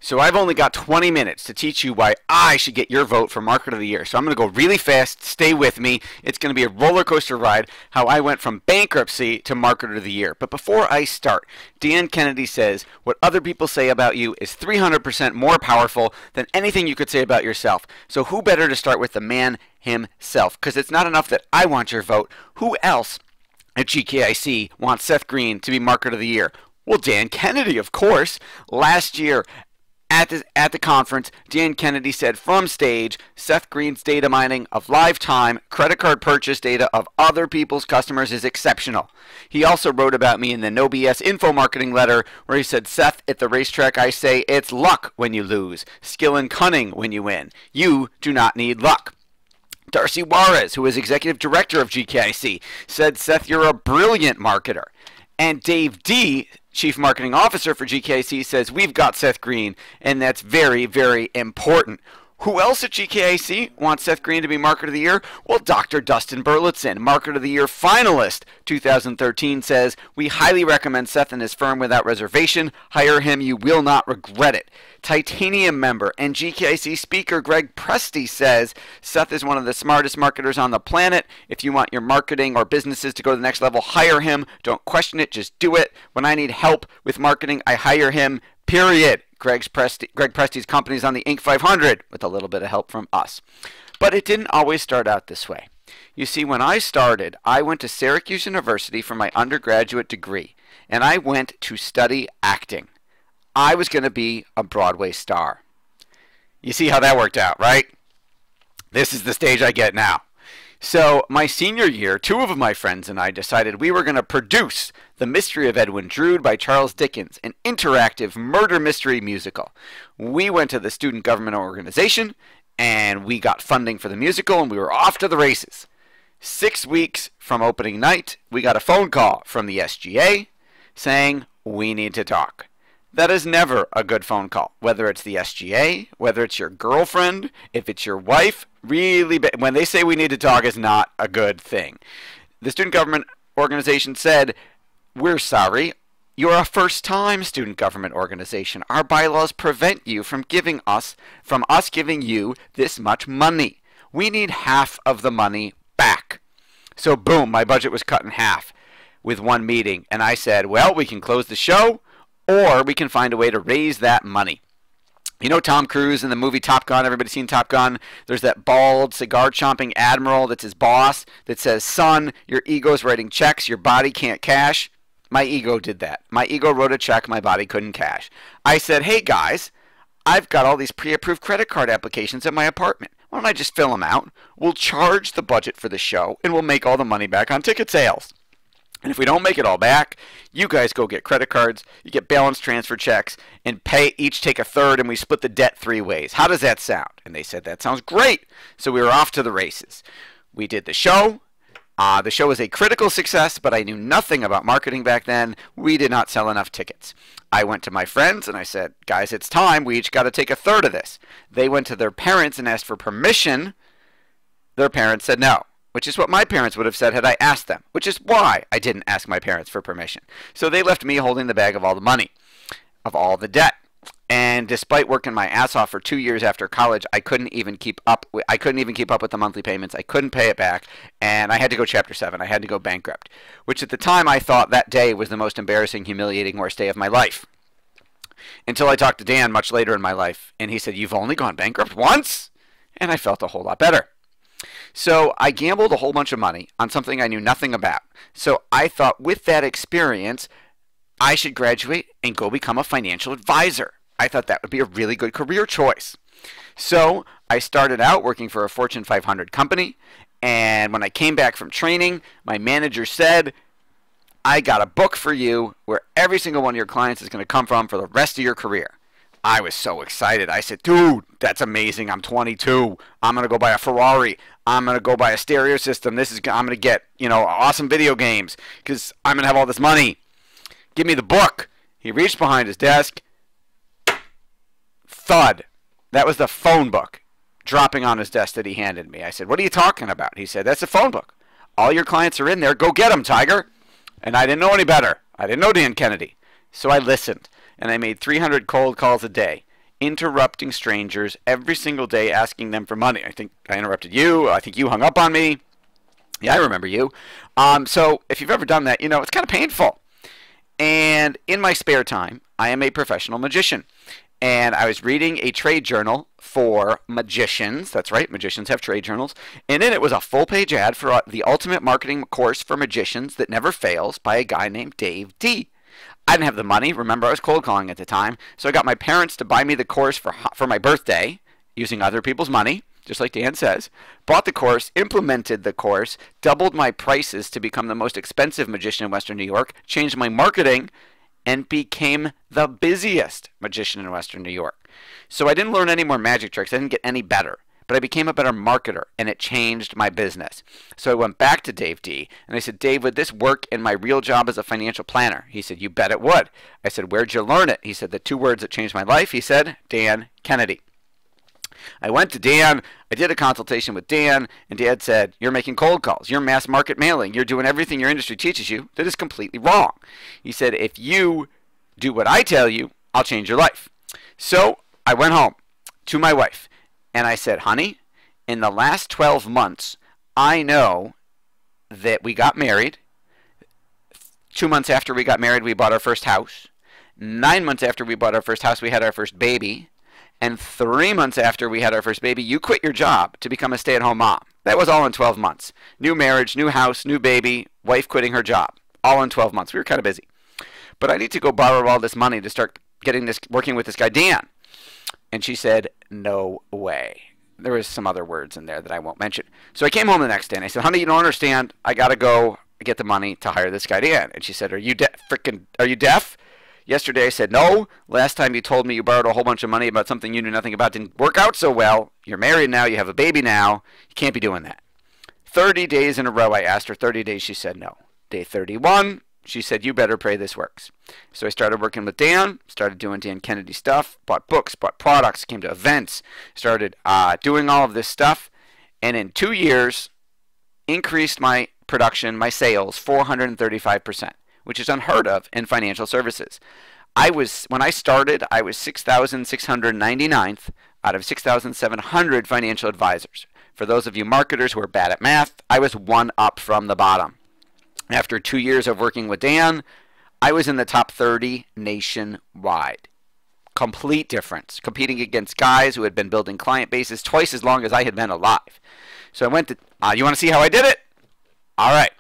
So I've only got 20 minutes to teach you why I should get your vote for Market of the Year. So I'm going to go really fast. Stay with me. It's going to be a roller coaster ride how I went from bankruptcy to Market of the Year. But before I start, Dan Kennedy says, what other people say about you is 300% more powerful than anything you could say about yourself. So who better to start with the man himself? Because it's not enough that I want your vote. Who else at GKIC wants Seth Greene to be Market of the Year? Well, Dan Kennedy, of course. Last year, at the conference, Dan Kennedy said from stage, Seth Greene's data mining of lifetime credit card purchase data of other people's customers is exceptional. He also wrote about me in the No BS info marketing letter where he said, Seth, at the racetrack I say it's luck when you lose, skill and cunning when you win. You do not need luck. Darcy Juarez, who is executive director of GKIC, said, Seth, you're a brilliant marketer. And Dave D., Chief Marketing Officer for GKIC, says we've got Seth Greene, and that's very, very important. Who else at GKIC wants Seth Greene to be Market of the Year? Well, Dr. Dustin Burleson, Market of the Year finalist 2013, says, we highly recommend Seth and his firm without reservation. Hire him. You will not regret it. Titanium member and GKIC speaker Greg Presti says, Seth is one of the smartest marketers on the planet. If you want your marketing or businesses to go to the next level, hire him. Don't question it. Just do it. When I need help with marketing, I hire him. Period. Greg Presti's company is on the Inc. 500 with a little bit of help from us. But it didn't always start out this way. You see, when I started, I went to Syracuse University for my undergraduate degree, and I went to study acting. I was going to be a Broadway star. You see how that worked out, right? This is the stage I get now. So my senior year, two of my friends and I decided we were going to produce The Mystery of Edwin Drood by Charles Dickens, an interactive murder mystery musical. We went to the student government organization, and we got funding for the musical, and we were off to the races. 6 weeks from opening night, we got a phone call from the SGA saying, we need to talk. That is never a good phone call, whether it's the SGA, whether it's your girlfriend, if it's your wife. Really, when they say we need to talk, is not a good thing. The student government organization said, we're sorry, you're a first-time student government organization. Our bylaws prevent you from us giving you this much money. We need half of the money back. So boom, my budget was cut in half with one meeting. And I said, well, we can close the show, or we can find a way to raise that money. You know Tom Cruise in the movie Top Gun? Everybody seen Top Gun? There's that bald, cigar-chomping admiral that's his boss that says, son, your ego's writing checks, your body can't cash. My ego did that. My ego wrote a check my body couldn't cash. I said, hey guys, I've got all these pre-approved credit card applications at my apartment. Why don't I just fill them out? We'll charge the budget for the show, and we'll make all the money back on ticket sales. And if we don't make it all back, you guys go get credit cards, you get balance transfer checks, and each take a third, and we split the debt 3 ways. How does that sound? And they said, that sounds great. So we were off to the races. We did the show. The show was a critical success, but I knew nothing about marketing back then. We did not sell enough tickets. I went to my friends, and I said, guys, it's time. We each got to take a third of this. They went to their parents and asked for permission. Their parents said no, which is what my parents would have said had I asked them, which is why I didn't ask my parents for permission. So they left me holding the bag of all the money, of all the debt. And despite working my ass off for 2 years after college, I couldn't even keep up with the monthly payments. I couldn't pay it back, and I had to go Chapter 7. I had to go bankrupt, which at the time I thought that day was the most embarrassing, humiliating, worst day of my life. Until I talked to Dan much later in my life, and he said, you've only gone bankrupt once? And I felt a whole lot better. So I gambled a whole bunch of money on something I knew nothing about. So I thought with that experience, I should graduate and go become a financial advisor. I thought that would be a really good career choice. So I started out working for a Fortune 500 company, and when I came back from training, my manager said, I got a book for you where every single one of your clients is going to come from for the rest of your career. I was so excited. I said, dude, that's amazing. I'm 22. I'm going to go buy a Ferrari. I'm going to go buy a stereo system. I'm going to get, awesome video games because I'm going to have all this money. Give me the book. He reached behind his desk. Thud. That was the phone book dropping on his desk that he handed me. I said, what are you talking about? He said, that's a phone book. All your clients are in there. Go get them, Tiger. And I didn't know any better. I didn't know Dan Kennedy. So I listened, and I made 300 cold calls a day. interrupting strangers every single day, asking them for money. I think I interrupted you. I think you hung up on me. Yeah, I remember you. So if you've ever done that, you know, it's kind of painful. And in my spare time, I am a professional magician. And I was reading a trade journal for magicians. That's right, magicians have trade journals. And in it was a full-page ad for the ultimate marketing course for magicians that never fails by a guy named Dave D. I didn't have the money. Remember, I was cold calling at the time. So I got my parents to buy me the course for my birthday using other people's money, just like Dan says. Bought the course, implemented the course, doubled my prices to become the most expensive magician in Western New York, changed my marketing, and became the busiest magician in Western New York. So I didn't learn any more magic tricks. I didn't get any better. But I became a better marketer, and it changed my business. So I went back to Dave D, and I said, Dave, would this work in my real job as a financial planner? He said, you bet it would. I said, where'd you learn it? He said, the 2 words that changed my life. He said, Dan Kennedy. I went to Dan, I did a consultation with Dan, and Dan said, you're making cold calls, you're mass market mailing, you're doing everything your industry teaches you that is completely wrong. He said, if you do what I tell you, I'll change your life. So I went home to my wife, and I said, honey, in the last 12 months, I know that we got married. 2 months after we got married, we bought our first house. 9 months after we bought our first house, we had our first baby. And 3 months after we had our first baby, you quit your job to become a stay-at-home mom. That was all in 12 months. New marriage, new house, new baby, wife quitting her job. All in 12 months. We were kind of busy. But I need to go borrow all this money to start working with this guy, Dan. And she said, no way. There was some other words in there that I won't mention. So I came home the next day and I said, honey, you don't understand. I got to go get the money to hire this guy, Dan. And she said, are you deaf? Yesterday I said, no. Last time you told me you borrowed a whole bunch of money about something you knew nothing about didn't work out so well. You're married now. You have a baby now. You can't be doing that. 30 days in a row I asked her. 30 days she said no. Day 31, she said, you better pray this works. So I started working with Dan, started doing Dan Kennedy stuff, bought books, bought products, came to events, started doing all of this stuff. And in 2 years, increased my production, my sales, 435%. Which is unheard of in financial services. When I started, I was 6,699th out of 6,700 financial advisors. For those of you marketers who are bad at math, I was 1 up from the bottom. After 2 years of working with Dan, I was in the top 30 nationwide. Complete difference, competing against guys who had been building client bases twice as long as I had been alive. So I went to, you want to see how I did it? All right.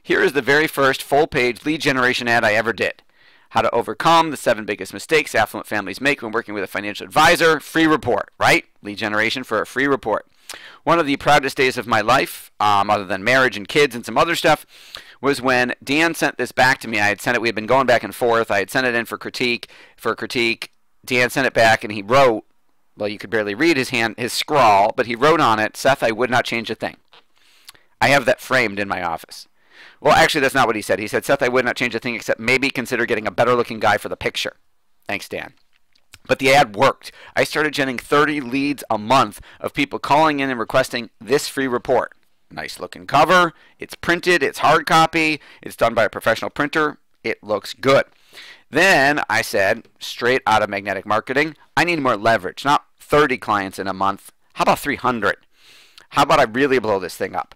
Here is the very first full-page lead generation ad I ever did. How to overcome the 7 biggest mistakes affluent families make when working with a financial advisor. Free report, right? Lead generation for a free report. One of the proudest days of my life, other than marriage and kids and some other stuff, was when Dan sent this back to me. I had sent it. We had been going back and forth. I had sent it in for critique. Dan sent it back, and he wrote, well, you could barely read his scrawl, but he wrote on it, Seth, I would not change a thing. I have that framed in my office. Well, actually, that's not what he said. He said, Seth, I would not change a thing except maybe consider getting a better-looking guy for the picture. Thanks, Dan. But the ad worked. I started generating 30 leads a month of people calling in and requesting this free report. Nice-looking cover. It's printed. It's hard copy. It's done by a professional printer. It looks good. Then I said, straight out of magnetic marketing, I need more leverage. Not 30 clients in a month. How about 300? How about I really blow this thing up?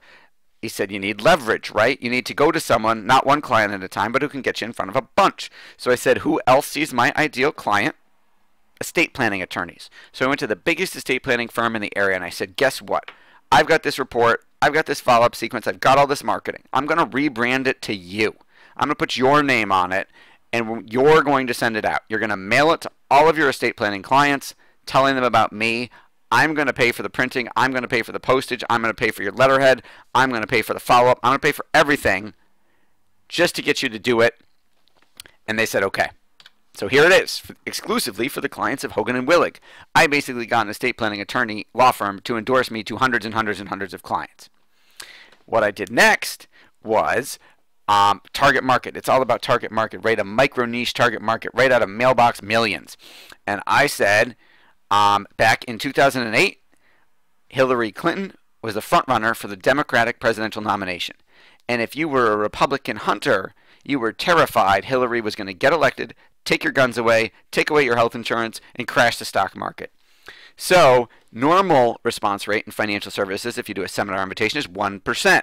He said, you need leverage, right? You need to go to someone, not one client at a time, but who can get you in front of a bunch. So I said, who else sees my ideal client? Estate planning attorneys. So I went to the biggest estate planning firm in the area, and I said, guess what? I've got this report. I've got this follow-up sequence. I've got all this marketing. I'm going to rebrand it to you. I'm going to put your name on it, and you're going to send it out. You're going to mail it to all of your estate planning clients, telling them about me. I'm going to pay for the printing. I'm going to pay for the postage. I'm going to pay for your letterhead. I'm going to pay for the follow-up. I'm going to pay for everything just to get you to do it. And they said, okay. So here it is, exclusively for the clients of Hogan and Willig. I basically got an estate planning attorney law firm to endorse me to hundreds and hundreds and hundreds of clients. What I did next was target market. It's all about target market, right? A micro niche target market, right out of mailbox millions. And I said, back in 2008, Hillary Clinton was the front runner for the Democratic presidential nomination. And if you were a Republican hunter, you were terrified Hillary was going to get elected, take your guns away, take away your health insurance, and crash the stock market. So normal response rate in financial services, if you do a seminar invitation, is 1%.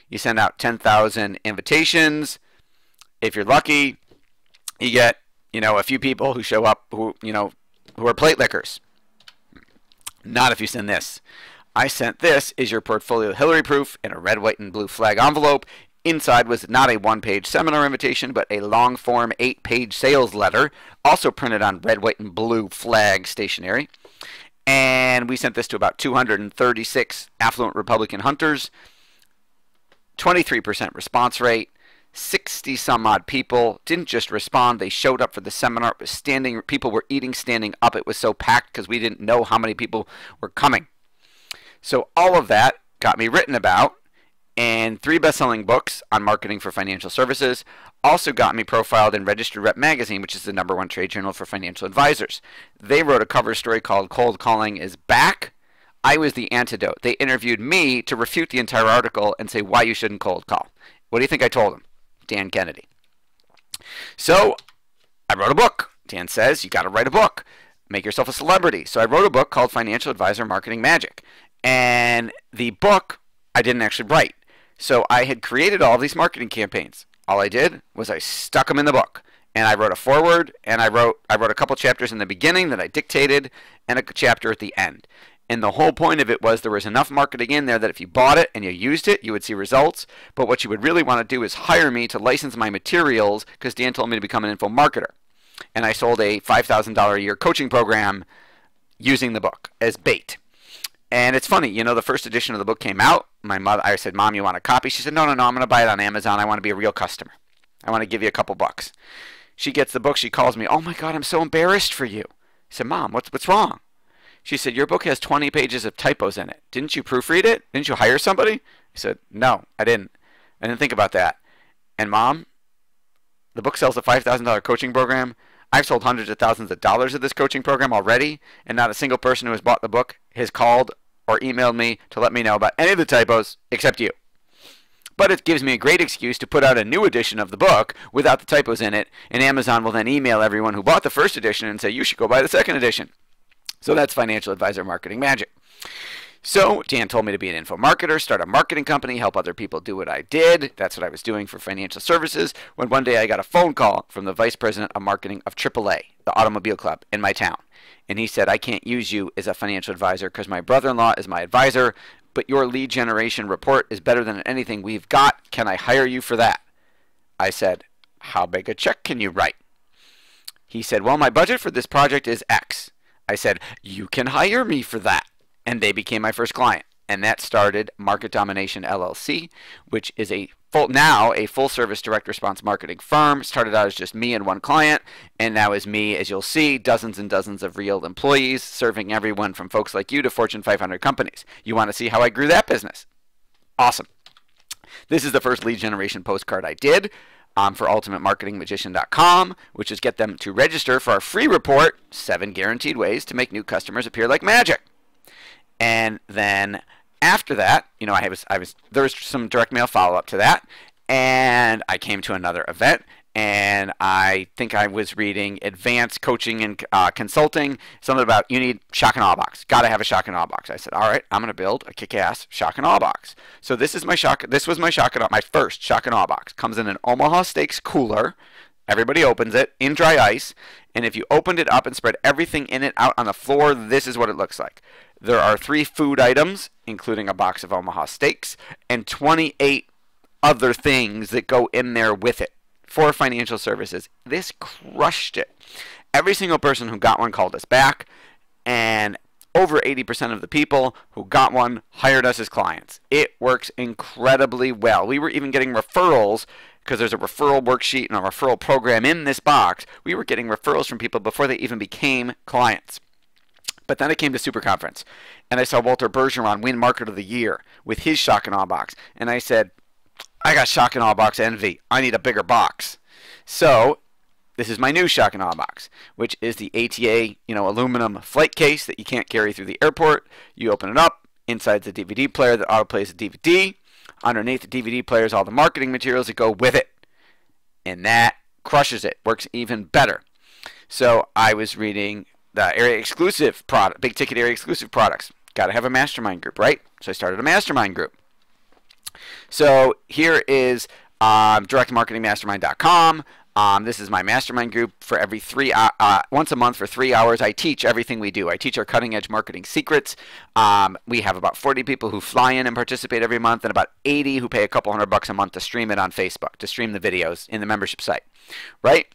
You send out 10,000 invitations. If you're lucky, you get, a few people who show up who are plate lickers. Not if you send this. I sent this is your portfolio Hillary proof in a red, white, and blue flag envelope. Inside was not a one-page seminar invitation, but a long-form 8-page sales letter, also printed on red, white, and blue flag stationery. And we sent this to about 236 affluent Republican hunters. 23% response rate. 60 some odd people didn't just respond, they showed up for the seminar. It was standing, people were eating standing up. It was so packed because we didn't know how many people were coming. So all of that got me written about, and 3 best-selling books on marketing for financial services. Also got me profiled in Registered Rep magazine, which is the #1 trade journal for financial advisors. They wrote a cover story called Cold Calling is Back. I was the antidote. They interviewed me to refute the entire article and say why you shouldn't cold call. What do you think I told them? Dan Kennedy. So I wrote a book. Dan says you got to write a book. Make yourself a celebrity. So I wrote a book called Financial Advisor Marketing Magic. And the book I didn't actually write. So I had created all of these marketing campaigns. All I did was I stuck them in the book. And I wrote a foreword, and I wrote a couple chapters in the beginning that I dictated, and a chapter at the end. And the whole point of it was there was enough marketing in there that if you bought it and you used it, you would see results. But what you would really want to do is hire me to license my materials, because Dan told me to become an info marketer. And I sold a $5,000 a year coaching program using the book as bait. And it's funny, the first edition of the book came out. I said, Mom, you want a copy? She said, no, I'm going to buy it on Amazon. I want to be a real customer. I want to give you a couple bucks. She gets the book. She calls me, oh my God, I'm so embarrassed for you. I said, Mom, what's wrong? She said, your book has 20 pages of typos in it. Didn't you proofread it? Didn't you hire somebody? I said, no, I didn't. I didn't think about that. And Mom, the book sells a $5,000 coaching program. I've sold hundreds of thousands of dollars of this coaching program already, and not a single person who has bought the book has called or emailed me to let me know about any of the typos except you. But it gives me a great excuse to put out a new edition of the book without the typos in it, and Amazon will then email everyone who bought the first edition and say, you should go buy the second edition. So that's Financial Advisor Marketing Magic. So Dan told me to be an info marketer, start a marketing company, help other people do what I did. That's what I was doing for financial services, when one day I got a phone call from the vice president of marketing of AAA, the automobile club in my town. And he said, I can't use you as a financial advisor because my brother-in-law is my advisor, but your lead generation report is better than anything we've got. Can I hire you for that? I said, how big a check can you write? He said, well, my budget for this project is X. I said, you can hire me for that. And they became my first client. And that started Market Domination LLC, which is now a full-service direct response marketing firm. Started out as just me and one client, and now is me, as you'll see, dozens and dozens of real employees, serving everyone from folks like you to Fortune 500 companies. You want to see how I grew that business? Awesome. This is the first lead generation postcard I did for ultimatemarketingmagician.com, which is get them to register for our free report, 7 guaranteed ways to make new customers appear like magic. And then after that, there was some direct mail follow-up to that, and I came to another event, and I think I was reading Advanced Coaching and Consulting, something about you need shock and awe box. Got to have a shock and awe box. I said, all right, I'm going to build a kick-ass shock and awe box. So this was my shock and awe, my first shock and awe box. Comes in an Omaha Steaks cooler. Everybody opens it in dry ice, and if you opened it up and spread everything in it out on the floor, this is what it looks like. There are 3 food items, including a box of Omaha Steaks, and 28 other things that go in there with it for financial services. This crushed it. Every single person who got one called us back, and over 80% of the people who got one hired us as clients. It works incredibly well. We were even getting referrals, because there's a referral worksheet and a referral program in this box. We were getting referrals from people before they even became clients. But then I came to Super Conference, and I saw Walter Bergeron win Market of the Year with his shock and awe box. And I said, I got shock and awe box envy. I need a bigger box. So this is my new shock and awe box, which is the ATA, aluminum flight case that you can't carry through the airport. You open it up. Inside's a DVD player that autoplays a DVD. Underneath the DVD player is all the marketing materials that go with it. And that crushes it. Works even better. So I was reading the area exclusive product, big ticket area exclusive products. Got to have a mastermind group, right? So I started a mastermind group. So here is directmarketingmastermind.com. This is my mastermind group for every once a month for 3 hours. I teach everything we do. I teach our cutting edge marketing secrets. We have about 40 people who fly in and participate every month, and about 80 who pay a couple $100 a month to stream it on Facebook, to stream the videos in the membership site, right?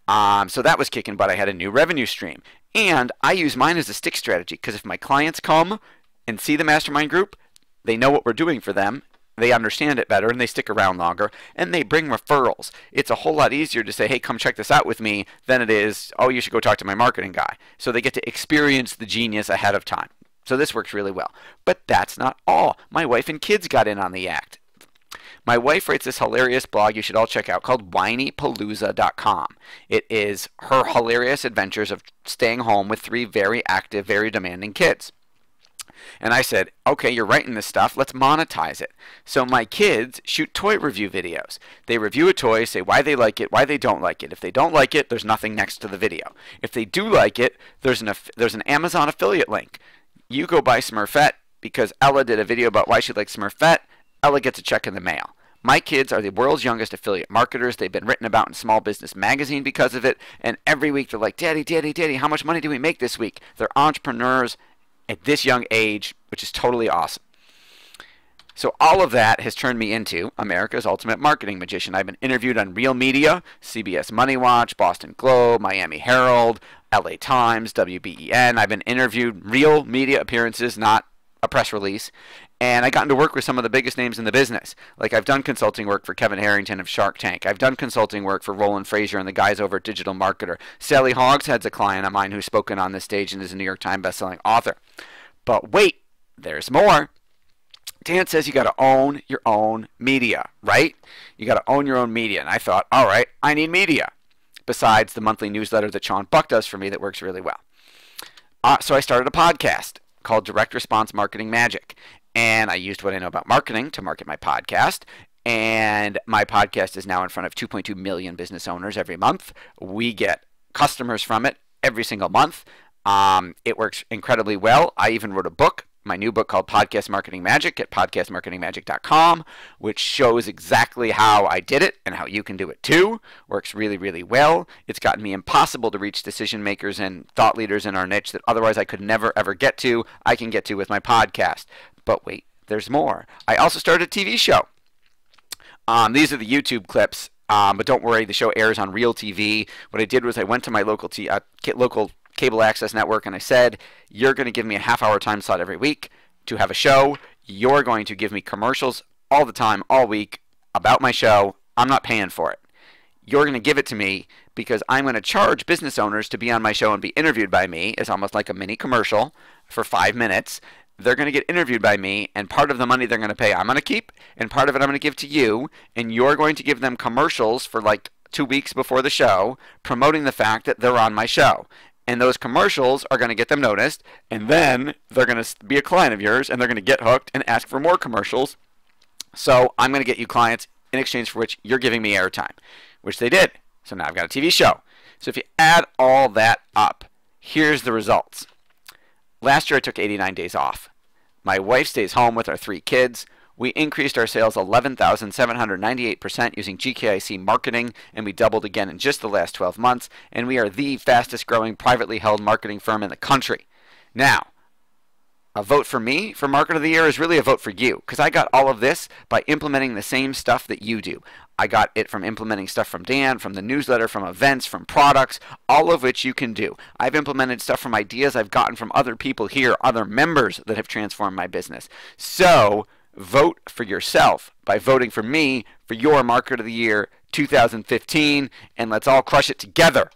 So that was kicking butt. I had a new revenue stream. And I use mine as a stick strategy, because if my clients come and see the mastermind group, they know what we're doing for them, they understand it better, and they stick around longer, and they bring referrals. It's a whole lot easier to say, hey, come check this out with me, than it is, oh, you should go talk to my marketing guy. So they get to experience the genius ahead of time. So this works really well. But that's not all. My wife and kids got in on the act. My wife writes this hilarious blog you should all check out called whinypalooza.com. It is her hilarious adventures of staying home with 3 very active, very demanding kids. And I said, okay, you're writing this stuff, let's monetize it. So my kids shoot toy review videos. They review a toy, say why they like it, why they don't like it. If they don't like it, there's nothing next to the video. If they do like it, there's an Amazon affiliate link. You go buy Smurfette because Ella did a video about why she likes Smurfette. Ella gets a check in the mail. My kids are the world's youngest affiliate marketers. They've been written about in Small Business Magazine because of it. And every week they're like, Daddy, Daddy, Daddy, how much money do we make this week? They're entrepreneurs at this young age, which is totally awesome. So all of that has turned me into America's Ultimate Marketing Magician. I've been interviewed on Real Media, CBS Money Watch, Boston Globe, Miami Herald, LA Times, WBEN. I've been interviewed, real media appearances, not a press release. And I gotten to work with some of the biggest names in the business. Like I've done consulting work for Kevin Harrington of Shark Tank. I've done consulting work for Roland Frazier and the guys over at Digital Marketer. Sally Hogshead's a client of mine who's spoken on this stage and is a New York Times bestselling author. But wait, there's more. Dan says you got to own your own media, right? You got to own your own media. And I thought, all right, I need media. Besides the monthly newsletter that Sean Buck does for me that works really well. So I started a podcast called Direct Response Marketing Magic. And I used what I know about marketing to market my podcast. And my podcast is now in front of 2.2 million business owners every month. We get customers from it every single month. It works incredibly well. I even wrote a book, my new book called Podcast Marketing Magic at podcastmarketingmagic.com, which shows exactly how I did it and how you can do it too. Works really, really well. It's gotten me impossible to reach decision makers and thought leaders in our niche that otherwise I could never, ever get to. I can get to with my podcast. But wait, there's more. I also started a TV show. These are the YouTube clips, but don't worry, the show airs on Real TV. What I did was I went to my local cable access network and I said, you're going to give me a half-hour time slot every week to have a show. You're going to give me commercials all the time, all week, about my show. I'm not paying for it. You're going to give it to me because I'm going to charge business owners to be on my show and be interviewed by me. It's almost like a mini commercial for 5 minutes. They're going to get interviewed by me, and part of the money they're going to pay I'm going to keep, and part of it I'm going to give to you, and you're going to give them commercials for like 2 weeks before the show promoting the fact that they're on my show. And those commercials are going to get them noticed, and then they're going to be a client of yours, and they're going to get hooked and ask for more commercials. So I'm going to get you clients in exchange for which you're giving me airtime, which they did. So now I've got a TV show. So if you add all that up, here's the results. Last year I took 89 days off. My wife stays home with our 3 kids. We increased our sales 11,798% using GKIC marketing, and we doubled again in just the last 12 months, and we are the fastest growing privately held marketing firm in the country. Now, a vote for me for Market of the Year is really a vote for you, because I got all of this by implementing the same stuff that you do. I got it from implementing stuff from Dan, from the newsletter, from events, from products, all of which you can do. I've implemented stuff from ideas I've gotten from other people here, other members that have transformed my business. So vote for yourself by voting for me for your Market of the Year 2015, and let's all crush it together.